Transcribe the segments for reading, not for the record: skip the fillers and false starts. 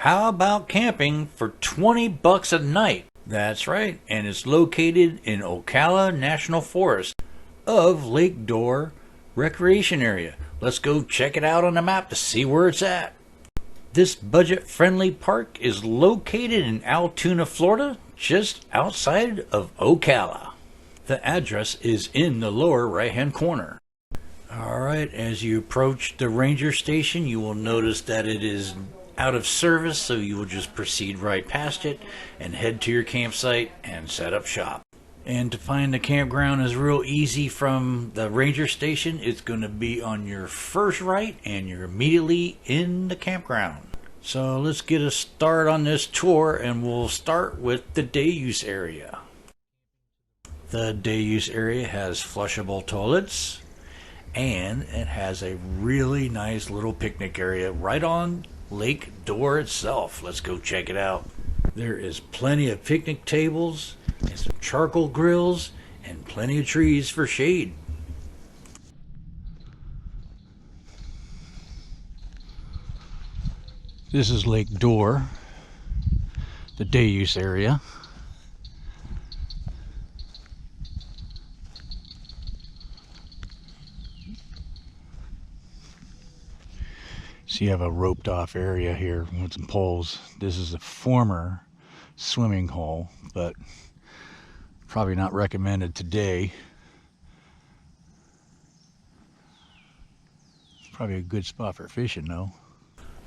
How about camping for $20 a night? That's right, and it's located in Ocala National Forest of Lake Dorr Recreation Area. Let's go check it out on the map to see where it's at. This budget-friendly park is located in Altoona, Florida, just outside of Ocala. The address is in the lower right-hand corner. Alright, as you approach the ranger station, you will notice that it is out of service, so you will just proceed right past it and head to your campsite and set up shop. And to find the campground is real easy from the ranger station. It's going to be on your first right and you're immediately in the campground. So let's get a start on this tour, and we'll start with the day use area. The day use area has flushable toilets, and it has a really nice little picnic area right on Lake Dorr itself. Let's go check it out. There is plenty of picnic tables and some charcoal grills and plenty of trees for shade. This is Lake Dorr, the day use area. So you have a roped off area here with some poles. This is a former swimming hole, but probably not recommended today. Probably a good spot for fishing though.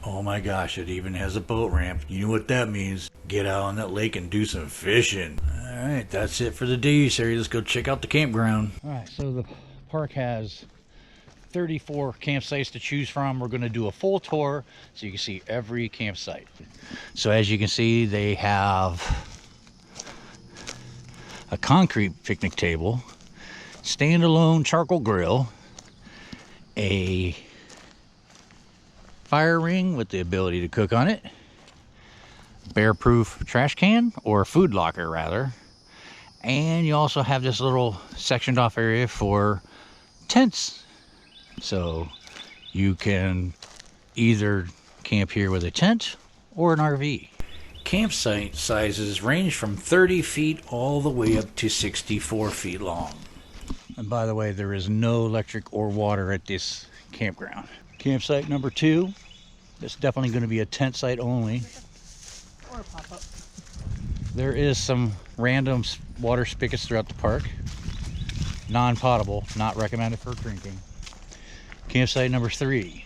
Oh my gosh, it even has a boat ramp. You know what that means. Get out on that lake and do some fishing. Alright, that's it for the day use area. Let's go check out the campground. Alright, so the park has 34 campsites to choose from. We're going to do a full tour so you can see every campsite. So as you can see, they have a concrete picnic table, standalone charcoal grill, a fire ring with the ability to cook on it, bear-proof trash can, or food locker rather, and you also have this little sectioned off area for tents. So you can either camp here with a tent or an RV. Campsite sizes range from 30 feet all the way up to 64 feet long. And by the way, there is no electric or water at this campground. Campsite number 2. It's definitely going to be a tent site only. Or a pop-up. There is some random water spigots throughout the park. Non-potable, not recommended for drinking. Campsite number 3.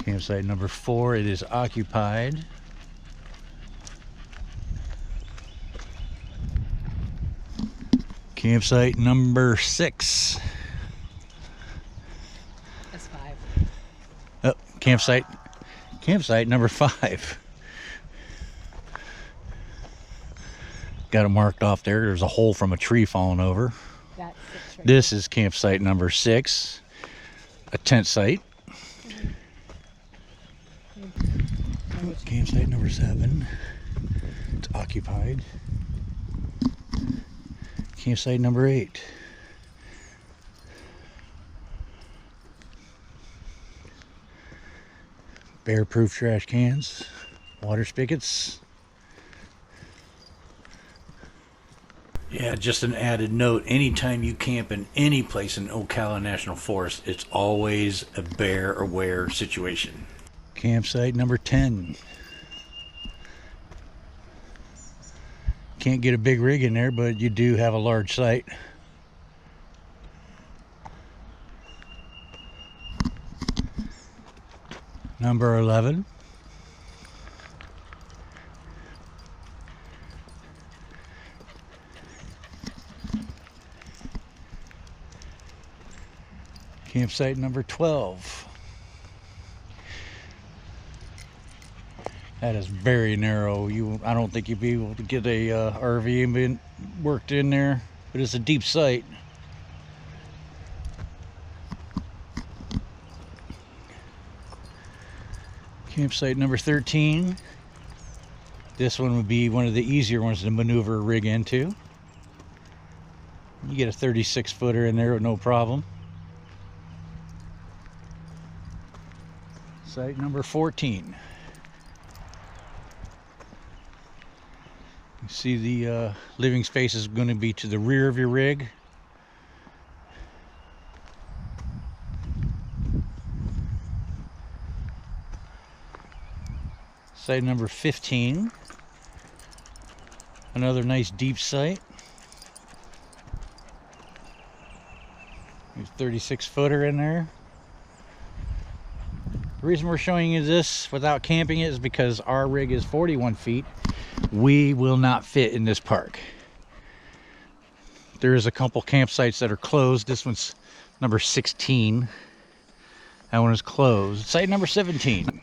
Campsite number 4, it is occupied. Campsite number 6. That's 5. Oh, campsite number 5. Got it marked off there. There's a hole from a tree falling over. That's 6 right This is campsite number 6, a tent site. Campsite number 7, it's occupied. Campsite number 8. Bear-proof trash cans, water spigots. Yeah, just an added note, anytime you camp in any place in Ocala National Forest, it's always a bear-aware situation. Campsite number 10. Can't get a big rig in there, but you do have a large site. Number 11. Campsite number 12. That is very narrow. I don't think you'd be able to get a RV worked in there, but it's a deep site. Campsite number 13. This one would be one of the easier ones to maneuver a rig into. You get a 36 footer in there with no problem. Site number 14. You see the living space is going to be to the rear of your rig. Site number 15. Another nice deep site. There's a 36 footer in there. The reason we're showing you this without camping it is because our rig is 41 feet. We will not fit in this park. There's a couple campsites that are closed. This one's number 16. That one is closed. Site number 17.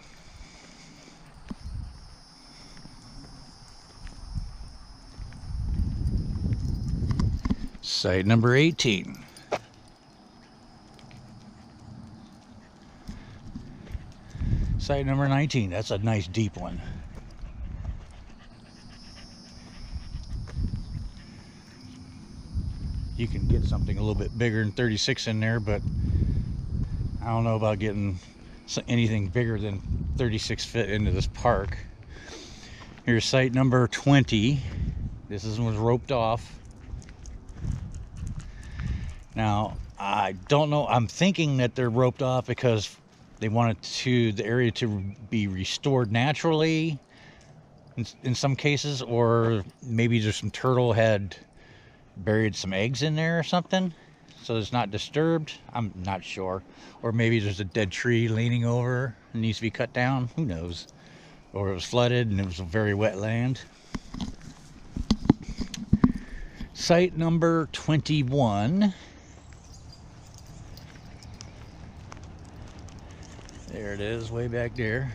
Site number 18. Site number 19. That's a nice deep one. You can get something a little bit bigger than 36 in there, but I don't know about getting anything bigger than 36 feet into this park. Here's site number 20. This was roped off. Now, I don't know. I'm thinking that they're roped off because they wanted the area to be restored naturally in some cases, or maybe there's some turtle had buried some eggs in there or something, so it's not disturbed. I'm not sure. Or maybe there's a dead tree leaning over and needs to be cut down. Who knows? Or it was flooded and it was a very wet land. Site number 21. There it is, way back there.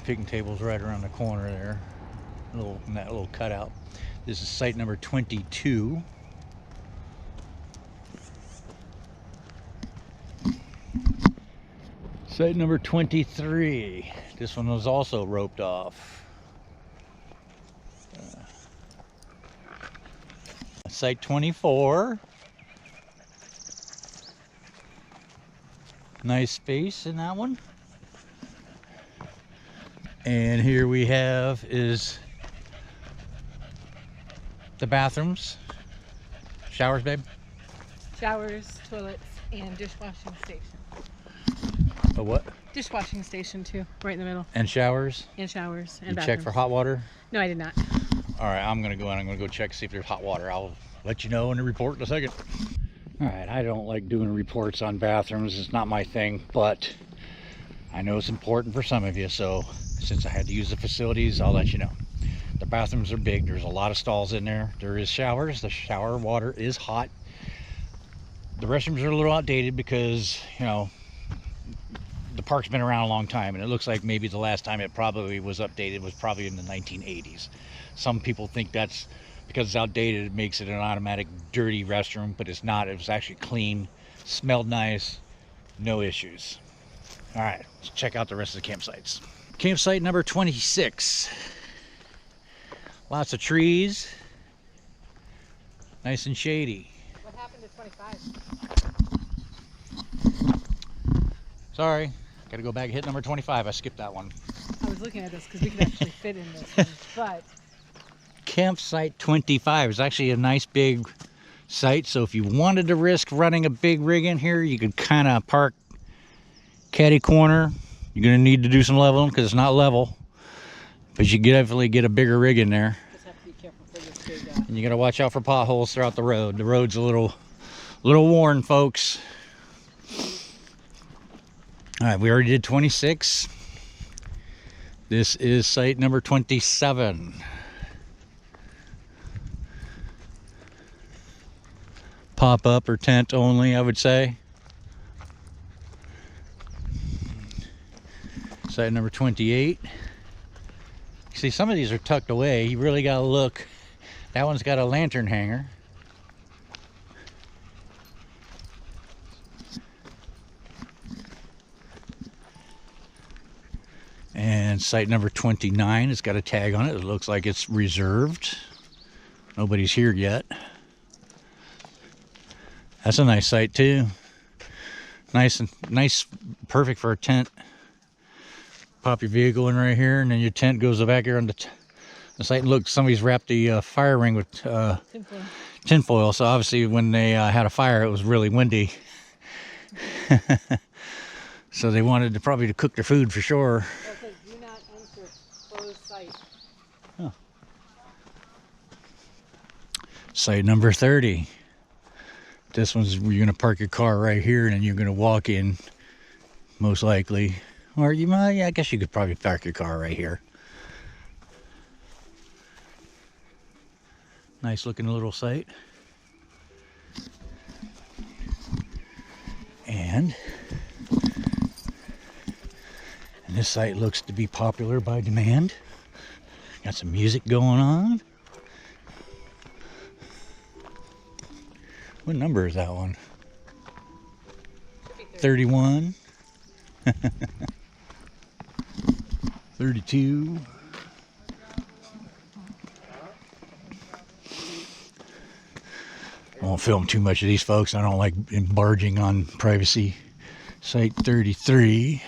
Picnic table's right around the corner there. In that little cutout. This is site number 22. Site number 23. This one was also roped off. Site 24. Nice space in that one. And here we have is the bathrooms. Showers, babe? Showers, toilets, and dishwashing station. A what? Dishwashing station too, right in the middle. And showers? And showers and You bathrooms. check for hot water? No, I did not. All right, I'm gonna go in. I'm gonna go check, see if there's hot water. I'll let you know in the report in a second. All right, I don't like doing reports on bathrooms. It's not my thing, but I know it's important for some of you. So since I had to use the facilities, I'll let you know. The bathrooms are big. There's a lot of stalls in there. There is showers. The shower water is hot. The restrooms are a little outdated because, you know, the park's been around a long time, and it looks like maybe the last time it probably was updated was probably in the 1980s. Some people think that's because it's outdated, it makes it an automatic dirty restroom, but it's not. It was actually clean, smelled nice, no issues. All right, let's check out the rest of the campsites. Campsite number 26. Lots of trees, nice and shady. What happened to 25? Sorry, gotta go back and hit number 25. I skipped that one. I was looking at this because we could actually fit in this one, but Campsite 25 is actually a nice big site, so if you wanted to risk running a big rig in here, you could kind of park caddy corner. You're going to need to do some leveling because it's not level, but you definitely get a bigger rig in there. just have to be careful for this big And you got to watch out for potholes throughout the road. The road's a little worn, folks. All right, we already did 26. This is site number 27. Pop-up or tent only, I would say. Site number 28. See, some of these are tucked away. You really got to look. That one's got a lantern hanger. And site number 29 has got a tag on it. It looks like it's reserved. Nobody's here yet. That's a nice site too. Nice perfect for a tent. Pop your vehicle in right here, and then your tent goes back here on the site. And look, somebody's wrapped the fire ring with tinfoil. So obviously when they had a fire, it was really windy. So they wanted to probably to cook their food for sure. Okay, do not enter closed site. Oh. Site number 30. This one's where you're going to park your car right here, and then you're going to walk in, most likely. Or you might, yeah, I guess you could probably park your car right here. Nice looking little site. And this site looks to be popular by demand. Got some music going on. What number is that one? 31. 32. I won't film too much of these folks. I don't like barging on privacy. Site 33.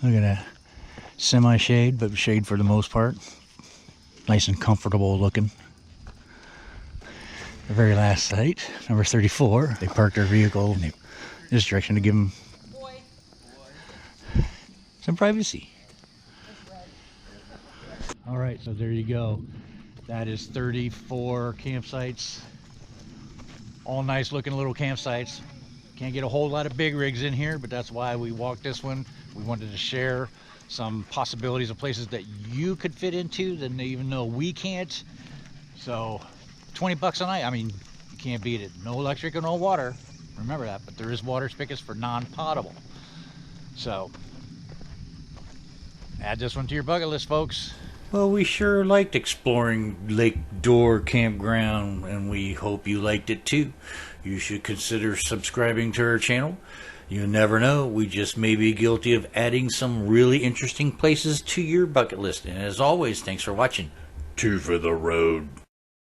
Look at that. Semi-shade, but shade for the most part. Nice and comfortable looking. The very last site, number 34. They parked their vehicle in this direction to give them some privacy. All right, so there you go. That is 34 campsites. All nice looking little campsites. Can't get a whole lot of big rigs in here, but that's why we walked this one. We wanted to share some possibilities of places that you could fit into that even though we can't. So 20 bucks a night, I mean, you can't beat it. No electric and no water. Remember that, but there is water spigots for non-potable. So add this one to your bucket list, folks. Well, we sure liked exploring Lake Dorr Campground, and we hope you liked it too. You should consider subscribing to our channel. You never know, we just may be guilty of adding some really interesting places to your bucket list. And as always, thanks for watching. Two for the road.